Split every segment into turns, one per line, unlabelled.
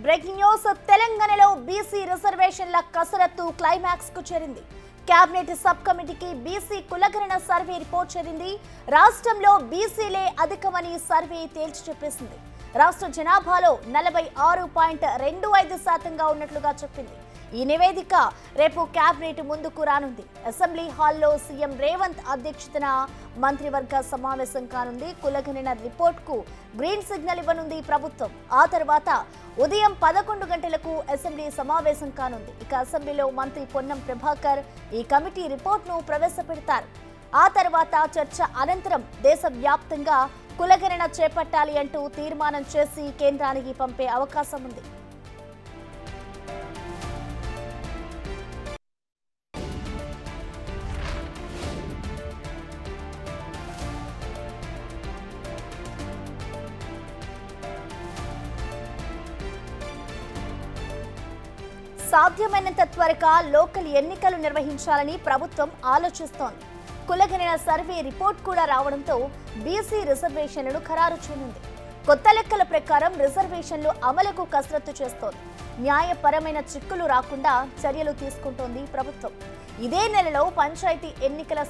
Breaking news తెలంగాణలో BC రిజర్వేషన్ల కసరత్తు క్లైమాక్స్ కు చేరింది. కేబినెట్ సబ్ కమిటీకి బీసీ కులగణన సర్వే రిపోర్ట్ చేరింది. రాష్ట్రంలో బీసీలే అధికమని సర్వే తేల్చి చెప్పేసింది. రాష్ట్ర జనాభాలో 46.25%గా ఉన్నట్లుగా చెప్పింది. ఈ నివేదిక రేపు కేబినెట్ ముందుకు రానుంది. అసెంబ్లీ హాల్లో సీఎం రేవంత్ అధ్యక్షతన మంత్రివర్గ సమావేశం కానుంది. కులగణన రిపోర్ట్కు గ్రీన్ సిగ్నల్ ఇవ్వనుంది ప్రభుత్వం. ఆ తర్వాత ఉదయం 11 గంటలకు అసెంబ్లీ సమావేశం కానుంది. ఇక అసెంబ్లీలో మంత్రి పొన్నం ప్రభాకర్ ఈ కమిటీ రిపోర్ట్ను ప్రవేశపెడతారు. ఆ తర్వాత చర్చ అనంతరం దేశవ్యాప్తంగా కులగణన చేపట్టాలి అంటూ తీర్మానం చేసి కేంద్రానికి పంపే అవకాశం ఉంది. సాధ్యమైనంత త్వరగా లోకల్ ఎన్నికలు నిర్వహించాలని ప్రభుత్వం ఆలోచిస్తోంది. కులగణన సర్వే రిపోర్ట్ కూడా రావడంతో బీసీ రిజర్వేషన్లను ఖరారు చేయనుంది. కొత్త లెక్కల ప్రకారం రిజర్వేషన్లు అమలుకు కసరత్తు చేస్తోంది. న్యాయపరమైన చిక్కులు రాకుండా చర్యలు తీసుకుంటోంది ప్రభుత్వం. ఇదే నెలలో పంచాయతీ ఎన్నికల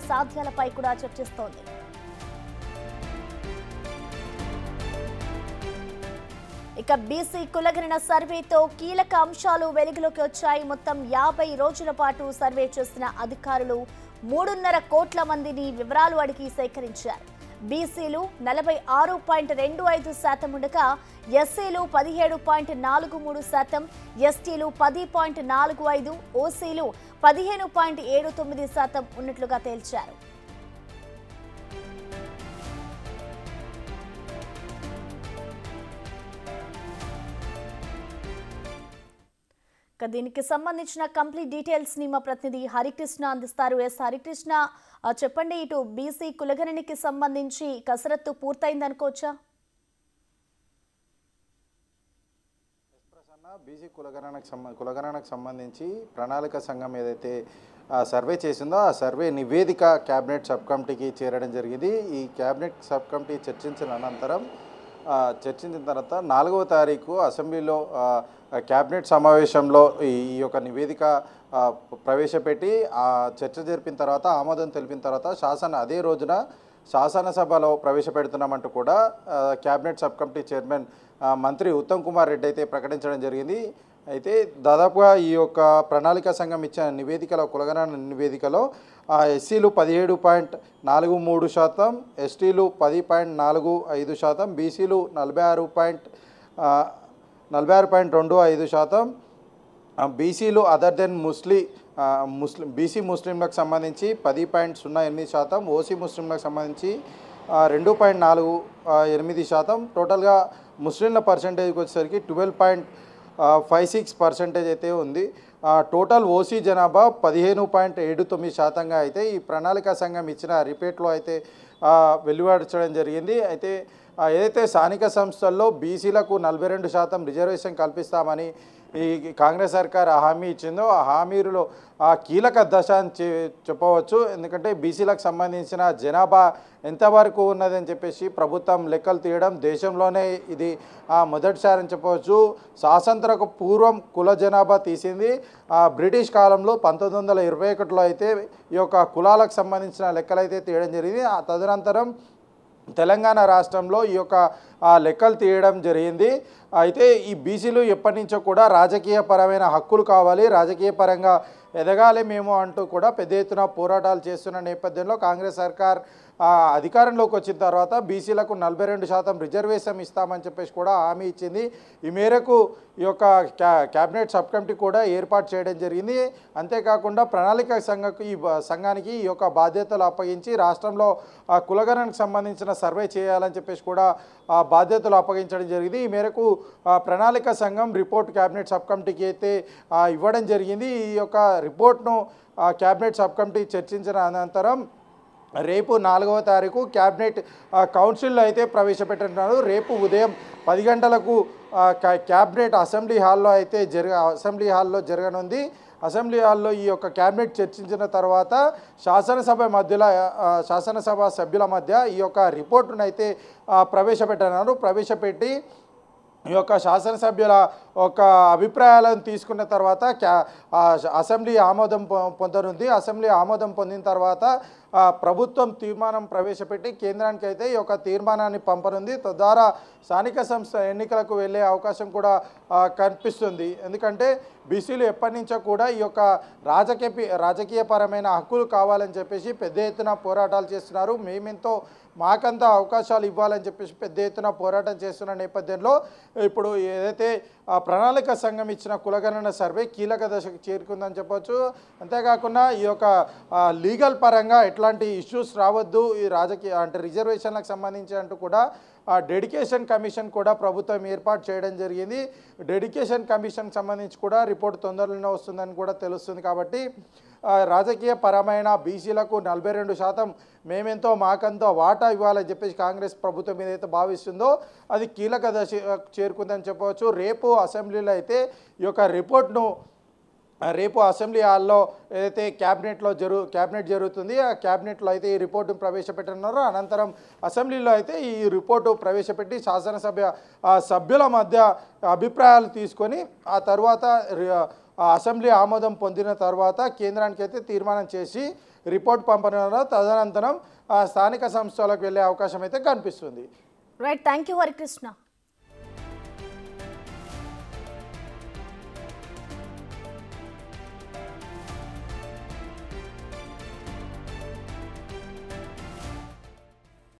సాధ్యాలపై కూడా చర్చిస్తోంది. ఇక బీసీ కులగణన సర్వేతో కీలక అంశాలు వెలుగులోకి వచ్చాయి. మొత్తం 50 రోజుల పాటు సర్వే చేసిన అధికారులు 3.5 కోట్ల మందిని వివరాలు అడిగి సేకరించారు. బీసీలు 46.25% ఉండగా ఎస్సీలు 17.43%, ఎస్టీలు 10.45%, ఓసీలు 15.79% ఉన్నట్లుగా తేల్చారు. దీనికి సంబంధించిన కంప్లీట్ డీటెయిల్స్ ని మా ప్రతినిధి హరికృష్ణ అందిస్తారు. హరికృష్ణ, చెప్పండి, ఇటు బీసీ కులగణనకి సంబంధించి కసరత్తు పూర్తయింది అనుకోవచ్చా?
బీసీ కులగణనకు సంబంధించి ప్రణాళిక సంఘం ఏదైతే సర్వే చేసిందో ఆ సర్వే నివేదిక కేబినెట్ సబ్ కమిటీకి చేరడం జరిగింది. ఈ కేబినెట్ సబ్ కమిటీ చర్చించిన తర్వాత 4వ తారీఖు అసెంబ్లీలో కేబినెట్ సమావేశంలో ఈ యొక్క నివేదిక ప్రవేశపెట్టి చర్చ జరిపిన తర్వాత ఆమోదం తెలిపిన తర్వాత అదే రోజున శాసనసభలో ప్రవేశపెడుతున్నామంటూ కూడా కేబినెట్ సబ్ కమిటీ చైర్మన్ మంత్రి ఉత్తమ్ కుమార్ రెడ్డి అయితే ప్రకటించడం జరిగింది. అయితే దాదాపుగా ఈ యొక్క ప్రణాళిక సంఘం ఇచ్చిన నివేదికలో కులగణన నివేదికలో ఎస్సీలు 17.43%, ఎస్టీలు 10.45%, బీసీలు 46.25%, బీసీలు అదర్ దెన్ బీసీ ముస్లింలకు సంబంధించి 10.08%, ఓసీ ముస్లింలకు సంబంధించి 2.48%, టోటల్గా ముస్లింల పర్సెంటేజ్కి వచ్చేసరికి 12.56% అయితే ఉంది. టోటల్ ఓసీ జనాభా 15.79%గా అయితే ఈ ప్రణాళిక సంఘం ఇచ్చిన రిపోర్ట్లో అయితే వెలువడించడం జరిగింది. అయితే ఏదైతే స్థానిక సంస్థల్లో బీసీలకు 42% రిజర్వేషన్ కల్పిస్తామని ఈ కాంగ్రెస్ సర్కార్ హామీ ఇచ్చిందో ఆ హామీలో కీలక దశ అని చెప్పవచ్చు. ఎందుకంటే బీసీలకు సంబంధించిన జనాభా ఎంతవరకు ఉన్నదని చెప్పేసి ప్రభుత్వం లెక్కలు తీయడం దేశంలోనే ఇది మొదటిసారి అని చెప్పవచ్చు. స్వాతంత్రకు పూర్వం కుల జనాభా తీసింది బ్రిటిష్ కాలంలో 1921లో అయితే ఈ యొక్క కులాలకు సంబంధించిన లెక్కలు అయితే తీయడం జరిగింది. ఆ తదనంతరం తెలంగాణ రాష్ట్రంలో ఈ యొక్క లెక్కలు తీయడం జరిగింది. అయితే ఈ బీసీలు ఎప్పటి నుంచో కూడా రాజకీయపరమైన హక్కులు కావాలి, రాజకీయ పరంగా ఎదగాలి మేము అంటూ కూడా పెద్ద ఎత్తున పోరాటాలు చేస్తున్న నేపథ్యంలో కాంగ్రెస్ సర్కార్ అధికారంలోకి వచ్చిన తర్వాత బీసీలకు 42% రిజర్వేషన్ ఇస్తామని చెప్పేసి కూడా హామీ ఇచ్చింది. ఈ మేరకు ఈ యొక్క కేబినెట్ సబ్ కమిటీ కూడా ఏర్పాటు చేయడం జరిగింది. అంతేకాకుండా ప్రణాళిక సంఘానికి ఈ యొక్క బాధ్యతలు అప్పగించి రాష్ట్రంలో కులగణనకు సంబంధించిన సర్వే చేయాలని చెప్పేసి కూడా బాధ్యతలు అప్పగించడం జరిగింది. ఈ మేరకు ప్రణాళిక సంఘం రిపోర్ట్ కేబినెట్ సబ్ కమిటీకి అయితే ఇవ్వడం జరిగింది. ఈ యొక్క రిపోర్ట్ను కేబినెట్ సబ్ కమిటీ చర్చించిన అనంతరం రేపు 4వ తారీఖు క్యాబినెట్ కౌన్సిల్లో అయితే ప్రవేశపెట్టుతున్నారు. రేపు ఉదయం 10 గంటలకు క్యాబినెట్ అసెంబ్లీ హాల్లో జరగనుంది. అసెంబ్లీ హాల్లో ఈ యొక్క క్యాబినెట్ చర్చించిన తర్వాత శాసనసభ సభ్యుల మధ్య ఈ యొక్క రిపోర్టును అయితే ప్రవేశపెట్టి ఈ యొక్క శాసనసభ్యుల ఒక అభిప్రాయాలను తీసుకున్న తర్వాత అసెంబ్లీ ఆమోదం పొందనుంది. అసెంబ్లీ ఆమోదం పొందిన తర్వాత ప్రభుత్వం తీర్మానం ప్రవేశపెట్టి కేంద్రానికి అయితే ఈ యొక్క తీర్మానాన్ని పంపనుంది. తద్వారా స్థానిక సంస్థ ఎన్నికలకు వెళ్ళే అవకాశం కూడా కనిపిస్తుంది. ఎందుకంటే బీసీలు ఎప్పటి నుంచో కూడా ఈ యొక్క రాజకీయపరమైన హక్కులు కావాలని చెప్పేసి పెద్ద ఎత్తున పోరాటాలు చేస్తున్నారు. మేమెంతో మాకంతా అవకాశాలు ఇవ్వాలని చెప్పేసి పెద్ద ఎత్తున పోరాటం చేస్తున్న నేపథ్యంలో ఇప్పుడు ఏదైతే ప్రణాళిక సంఘం ఇచ్చిన కులగణన సర్వే కీలక దశకు చేరుకుందని చెప్పొచ్చు. అంతేకాకుండా ఈ యొక్క లీగల్ పరంగా ఎట్లాంటి ఇష్యూస్ రావద్దు, ఈ రాజకీయ అంటే రిజర్వేషన్లకు సంబంధించి అంటూ కూడా డెడికేషన్ కమిషన్ కూడా ప్రభుత్వం ఏర్పాటు చేయడం జరిగింది. డెడికేషన్ కమిషన్ సంబంధించి కూడా రిపోర్ట్ తొందరలోనే వస్తుందని కూడా తెలుస్తుంది. కాబట్టి రాజకీయ పరమైన బీసీలకు 42% మేమెంతో మాకంతో వాటా ఇవ్వాలని చెప్పేసి కాంగ్రెస్ ప్రభుత్వం ఏదైతే భావిస్తుందో అది కీలక దశ చేరుకుందని చెప్పవచ్చు. రేపు అసెంబ్లీలో అయితే ఈ యొక్క రిపోర్ట్ను రేపు అసెంబ్లీ హాల్లో ఏదైతే క్యాబినెట్ జరుగుతుంది, ఆ క్యాబినెట్లో అయితే ఈ రిపోర్టును ప్రవేశపెట్టనున్నారు. అనంతరం అసెంబ్లీలో అయితే ఈ రిపోర్టు ప్రవేశపెట్టి సభ్యుల మధ్య అభిప్రాయాలు తీసుకొని ఆ తర్వాత అసెంబ్లీ ఆమోదం పొందిన తర్వాత కేంద్రానికి అయితే తీర్మానం చేసి రిపోర్ట్ పంపనున్నారు. తదనంతరం స్థానిక సంస్థలకు వెళ్ళే అవకాశం అయితే కనిపిస్తుంది.
Right, thank you Harikrishna.